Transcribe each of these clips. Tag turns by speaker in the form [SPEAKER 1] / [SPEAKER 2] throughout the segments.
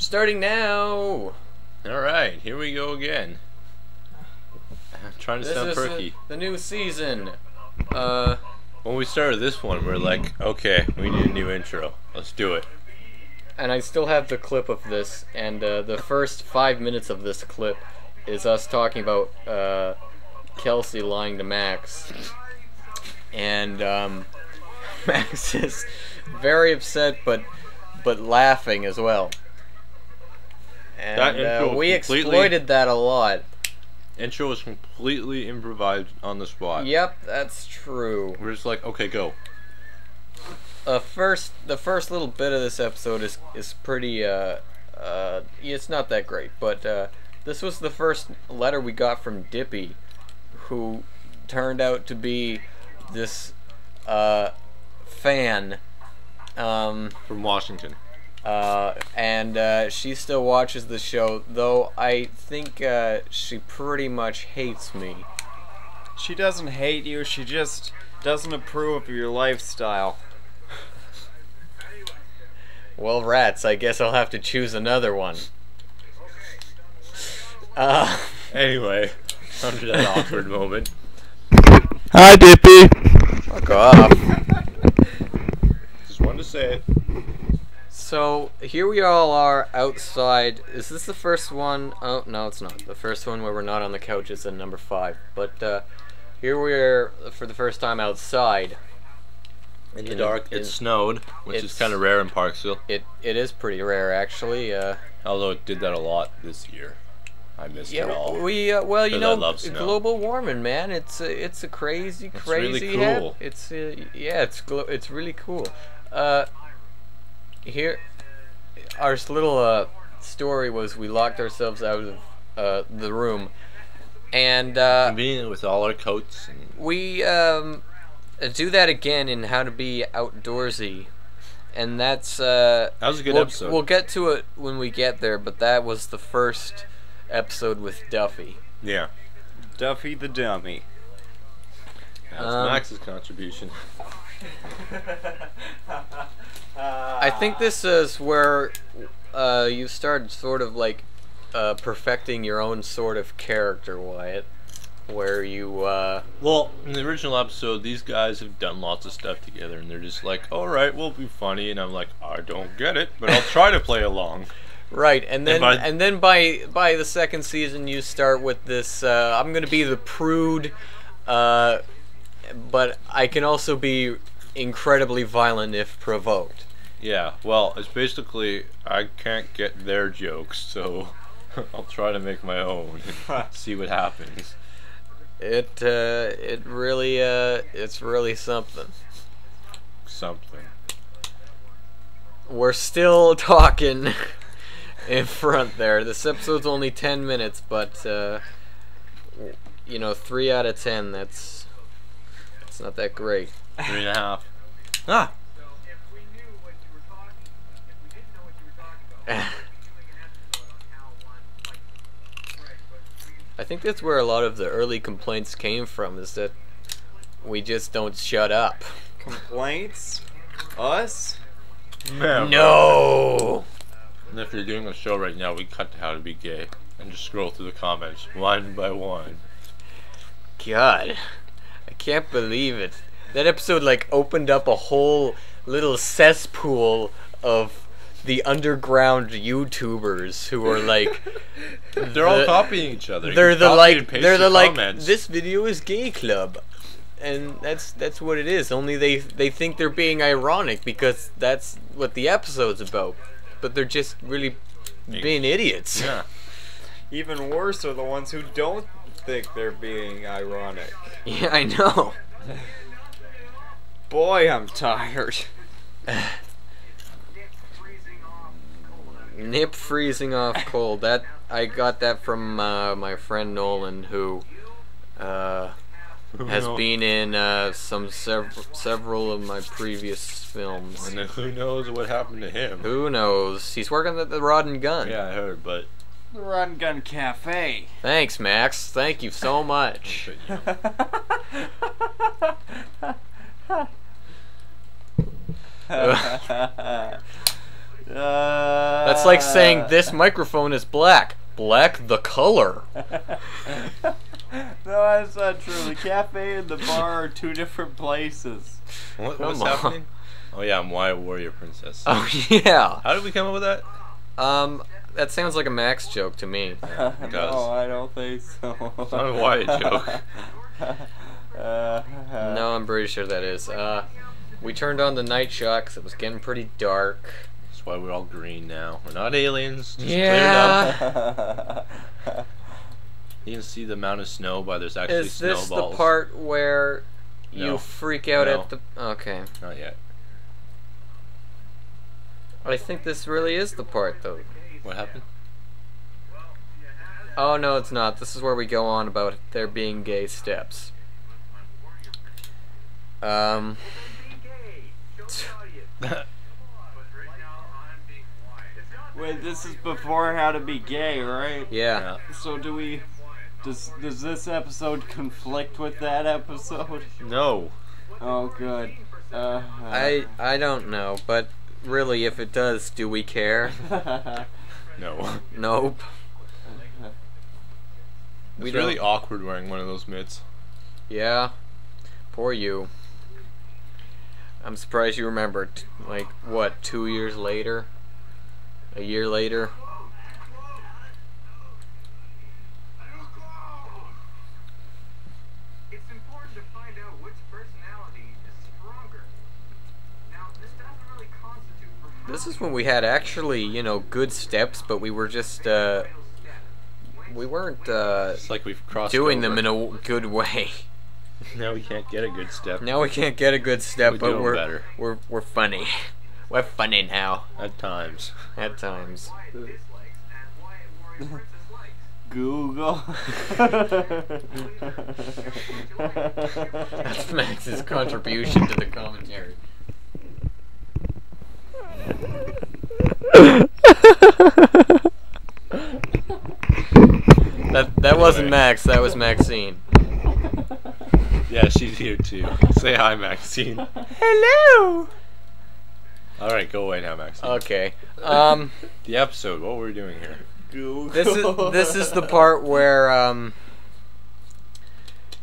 [SPEAKER 1] Starting now.
[SPEAKER 2] Alright, here we go again. I'm trying to sound perky.
[SPEAKER 1] The new season.
[SPEAKER 2] When we started this one, we're like, okay, we need a new intro. Let's do it.
[SPEAKER 1] And I still have the clip of this, and the first 5 minutes of this clip is us talking about Kelsey lying to Max. And Max is very upset, but laughing as well. And we exploited that a lot.
[SPEAKER 2] Intro was completely improvised on the spot.
[SPEAKER 1] Yep, that's true.
[SPEAKER 2] We're just like, okay, go.
[SPEAKER 1] The first little bit of this episode is pretty it's not that great, but this was the first letter we got from Dippy, who turned out to be this fan
[SPEAKER 2] from Washington.
[SPEAKER 1] And she still watches the show, though I think she pretty much hates me.
[SPEAKER 3] She doesn't hate you, she just doesn't approve of your lifestyle.
[SPEAKER 1] Well, rats, I guess I'll have to choose another one.
[SPEAKER 2] Anyway, under that awkward moment.
[SPEAKER 4] Hi, Dippy!
[SPEAKER 1] Fuck off.
[SPEAKER 2] Just wanted to say it.
[SPEAKER 1] So, here we all are outside. Is this the first one? Oh, no, it's not. The first one where we're not on the couch is in number 5. But, here we are for the first time outside.
[SPEAKER 2] In the dark. It snowed, which is kind of rare in Parksville.
[SPEAKER 1] It is pretty rare, actually.
[SPEAKER 2] Although it did that a lot this year. I missed it all.
[SPEAKER 1] Well, you know,
[SPEAKER 2] global
[SPEAKER 1] warming, man. It's a crazy,
[SPEAKER 2] it's
[SPEAKER 1] crazy.
[SPEAKER 2] Really cool.
[SPEAKER 1] It's it's really cool. Here, our little story was we locked ourselves out of the room, and
[SPEAKER 2] convenient with all our coats. And
[SPEAKER 1] we do that again in How to Be Outdoorsy, and that
[SPEAKER 2] was a good episode.
[SPEAKER 1] We'll get to it when we get there, but that was the first episode with Duffy.
[SPEAKER 2] Yeah,
[SPEAKER 3] Duffy the Dummy.
[SPEAKER 2] That's Max's contribution.
[SPEAKER 1] I think this is where you start sort of like perfecting your own sort of character, Wyatt. Where you
[SPEAKER 2] well, in the original episode, these guys have done lots of stuff together, and they're just like, "All right, we'll be funny," and I'm like, "I don't get it, but I'll try to play along."
[SPEAKER 1] Right, and then by the second season, you start with this. I'm gonna be the prude, but I can also be incredibly violent if provoked.
[SPEAKER 2] Yeah, well, it's basically I can't get their jokes, so I'll try to make my own and see what happens.
[SPEAKER 1] It's really something.
[SPEAKER 2] Something.
[SPEAKER 1] We're still talking in front there. This episode's only 10 minutes, but you know, 3 out of 10. That's not that great.
[SPEAKER 2] 3.5. Ah.
[SPEAKER 1] I think that's where a lot of the early complaints came from, is that we just don't shut up.
[SPEAKER 3] Complaints? Us?
[SPEAKER 2] Never.
[SPEAKER 1] No!
[SPEAKER 2] And if you're doing a show right now, we cut to How to Be Gay and just scroll through the comments one by one.
[SPEAKER 1] God, I can't believe it. That episode like opened up a whole little cesspool of the underground YouTubers who are like
[SPEAKER 2] they're all copying each other.
[SPEAKER 1] They're the like
[SPEAKER 2] comments.
[SPEAKER 1] This video is gay club, and that's what it is. Only they think they're being ironic because that's what the episode's about, but they're just really being idiots.
[SPEAKER 2] Yeah.
[SPEAKER 3] Even worse are the ones who don't think they're being ironic.
[SPEAKER 1] Yeah, I know.
[SPEAKER 3] Boy, I'm tired.
[SPEAKER 1] Nip freezing off cold. That I got that from my friend Nolan, who has been in several of my previous films.
[SPEAKER 2] And then who knows what happened to him?
[SPEAKER 1] Who knows? He's working at the Rod and Gun.
[SPEAKER 2] Yeah, I heard, but
[SPEAKER 3] The Rod and Gun Cafe.
[SPEAKER 1] Thanks, Max. Thank you so much. That's like saying this microphone is black. Black the color.
[SPEAKER 3] No, that's not true. The cafe and the bar are two different places.
[SPEAKER 2] What's
[SPEAKER 1] Come
[SPEAKER 2] happening? Oh yeah, I'm Wyatt Warrior Princess.
[SPEAKER 1] Oh yeah.
[SPEAKER 2] How did we come up with that?
[SPEAKER 1] That sounds like a Max joke to me.
[SPEAKER 3] No, I don't think so.
[SPEAKER 2] It's not a Wyatt joke.
[SPEAKER 1] No, I'm pretty sure that is. We turned on the night shot because it was getting pretty dark.
[SPEAKER 2] That's why we're all green now. We're not aliens. Just
[SPEAKER 1] Yeah.
[SPEAKER 2] cleared up. You can see the amount of snow, but there's actually
[SPEAKER 1] Is this
[SPEAKER 2] snowballs.
[SPEAKER 1] the part where you
[SPEAKER 2] No.
[SPEAKER 1] freak out
[SPEAKER 2] No.
[SPEAKER 1] at the... Okay.
[SPEAKER 2] Not yet.
[SPEAKER 1] I think this really is the part, though.
[SPEAKER 2] What happened?
[SPEAKER 1] Oh, no, it's not. This is where we go on about there being gay steps.
[SPEAKER 3] Wait, this is before How to Be Gay, right?
[SPEAKER 1] Yeah.
[SPEAKER 3] So does this episode conflict with that episode?
[SPEAKER 2] No.
[SPEAKER 3] Oh, good.
[SPEAKER 1] I don't know, but really, if it does, do we care?
[SPEAKER 2] No.
[SPEAKER 1] Nope.
[SPEAKER 2] It's
[SPEAKER 1] We
[SPEAKER 2] really
[SPEAKER 1] don't.
[SPEAKER 2] awkward wearing one of those mitts.
[SPEAKER 1] Yeah. Poor you. I'm surprised you remembered. Like, what, 2 years later? A year later?
[SPEAKER 5] It's important to find out which personality is stronger. Now, this doesn't really constitute for
[SPEAKER 1] This is when we had actually, you know, good steps, but we were just, we weren't,
[SPEAKER 2] It's like we've crossed
[SPEAKER 1] doing
[SPEAKER 2] over.
[SPEAKER 1] them in a good way.
[SPEAKER 2] Now we can't get a good step.
[SPEAKER 1] Now we can't get a good step,
[SPEAKER 2] We
[SPEAKER 1] but
[SPEAKER 2] do 'em better.
[SPEAKER 1] we're funny. We're funny now.
[SPEAKER 2] At times.
[SPEAKER 1] At times.
[SPEAKER 5] dislikes and Wyatt Warrior Princess likes.
[SPEAKER 3] Google.
[SPEAKER 1] That's Max's contribution to the commentary. That wasn't Max, that was Maxine.
[SPEAKER 2] Yeah, she's here too. Say hi, Maxine.
[SPEAKER 1] Hello!
[SPEAKER 2] Alright, go away now, Maxine.
[SPEAKER 1] Okay.
[SPEAKER 2] The episode, what were we doing here?
[SPEAKER 3] Google.
[SPEAKER 1] This is the part where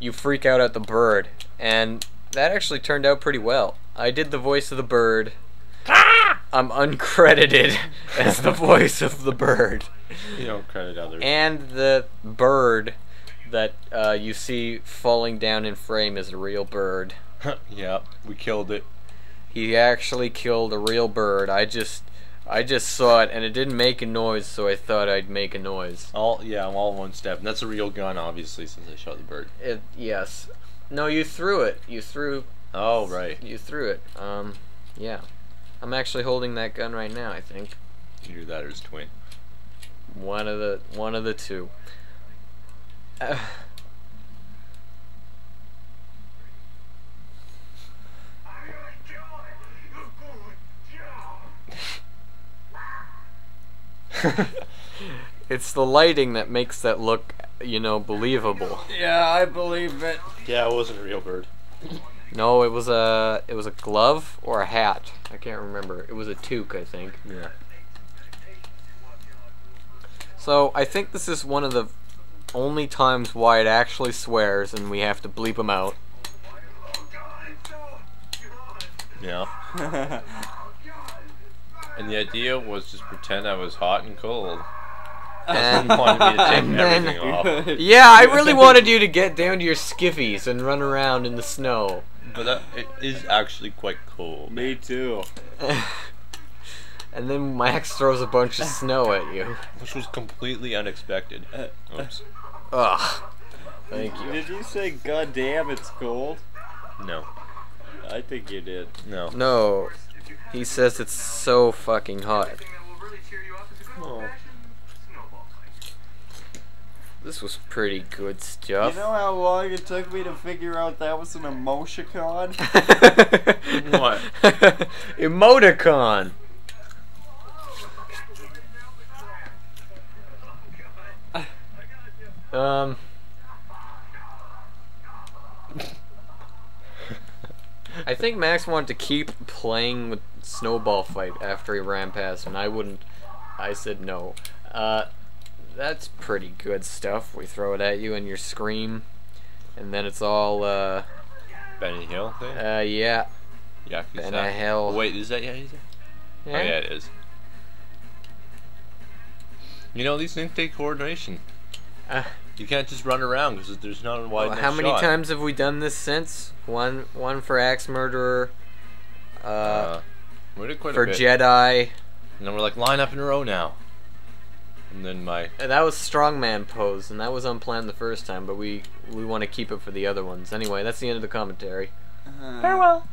[SPEAKER 1] you freak out at the bird, and that actually turned out pretty well. I did the voice of the bird. I'm uncredited as the voice of the bird.
[SPEAKER 2] You don't credit others.
[SPEAKER 1] And the bird that you see falling down in frame is a real bird.
[SPEAKER 2] Yeah, we killed it.
[SPEAKER 1] He actually killed a real bird. I just saw it and it didn't make a noise, so I thought I'd make a noise.
[SPEAKER 2] I'm all one step. And that's a real gun, obviously, since I shot the bird.
[SPEAKER 1] Yes. No, you threw it. You threw
[SPEAKER 2] Oh, right.
[SPEAKER 1] it. Yeah. I'm actually holding that gun right now, I think.
[SPEAKER 2] Either that or his twin.
[SPEAKER 1] One of the two. It's the lighting that makes that look, you know, believable.
[SPEAKER 3] Yeah, I believe it.
[SPEAKER 2] Yeah, it wasn't a real bird.
[SPEAKER 1] No, it was a glove or a hat. I can't remember. It was a toque, I think.
[SPEAKER 2] Yeah.
[SPEAKER 1] So I think this is one of the only times Wyatt actually swears, and we have to bleep him out.
[SPEAKER 2] Yeah. And the idea was just pretend I was hot and cold.
[SPEAKER 1] And
[SPEAKER 2] You wanted me to take
[SPEAKER 1] and then-
[SPEAKER 2] everything off.
[SPEAKER 1] Yeah, I really wanted you to get down to your skivvies and run around in the snow.
[SPEAKER 2] But it is actually quite cold.
[SPEAKER 3] Me too.
[SPEAKER 1] And then Max throws a bunch of snow at you.
[SPEAKER 2] Which was completely unexpected. Oops.
[SPEAKER 1] Ugh. Thank you.
[SPEAKER 3] Did you say, "God damn, it's cold"?
[SPEAKER 2] No.
[SPEAKER 3] I think you did.
[SPEAKER 2] No.
[SPEAKER 1] No. He says it's so fucking hot.
[SPEAKER 5] Thing that will really cheer you up is a good
[SPEAKER 2] Oh.
[SPEAKER 5] old-fashioned snowball fight.
[SPEAKER 1] This was pretty good
[SPEAKER 3] You
[SPEAKER 1] stuff.
[SPEAKER 3] know how long it took me to figure out that was an emoticon?
[SPEAKER 2] What?
[SPEAKER 1] Emoticon. I think Max wanted to keep playing with snowball fight after he ran past, and I wouldn't I said no. That's pretty good stuff. We throw it at you and you scream, and then it's all
[SPEAKER 2] Benny Hill thing?
[SPEAKER 1] yeah.
[SPEAKER 2] Yakuza.
[SPEAKER 1] Benny Hill.
[SPEAKER 2] Wait, is that Yakuza?
[SPEAKER 1] Yeah.
[SPEAKER 2] Oh yeah, it is. You know, these things take coordination. You can't just run around because there's not a wide enough
[SPEAKER 1] How many
[SPEAKER 2] shot.
[SPEAKER 1] times have we done this since? One for Axe Murderer.
[SPEAKER 2] We did quite
[SPEAKER 1] For
[SPEAKER 2] a bit.
[SPEAKER 1] Jedi.
[SPEAKER 2] And then we're like, line up in a row now. And then
[SPEAKER 1] That was strongman pose, and that was unplanned the first time, but we want to keep it for the other ones. Anyway, that's the end of the commentary.
[SPEAKER 3] Farewell.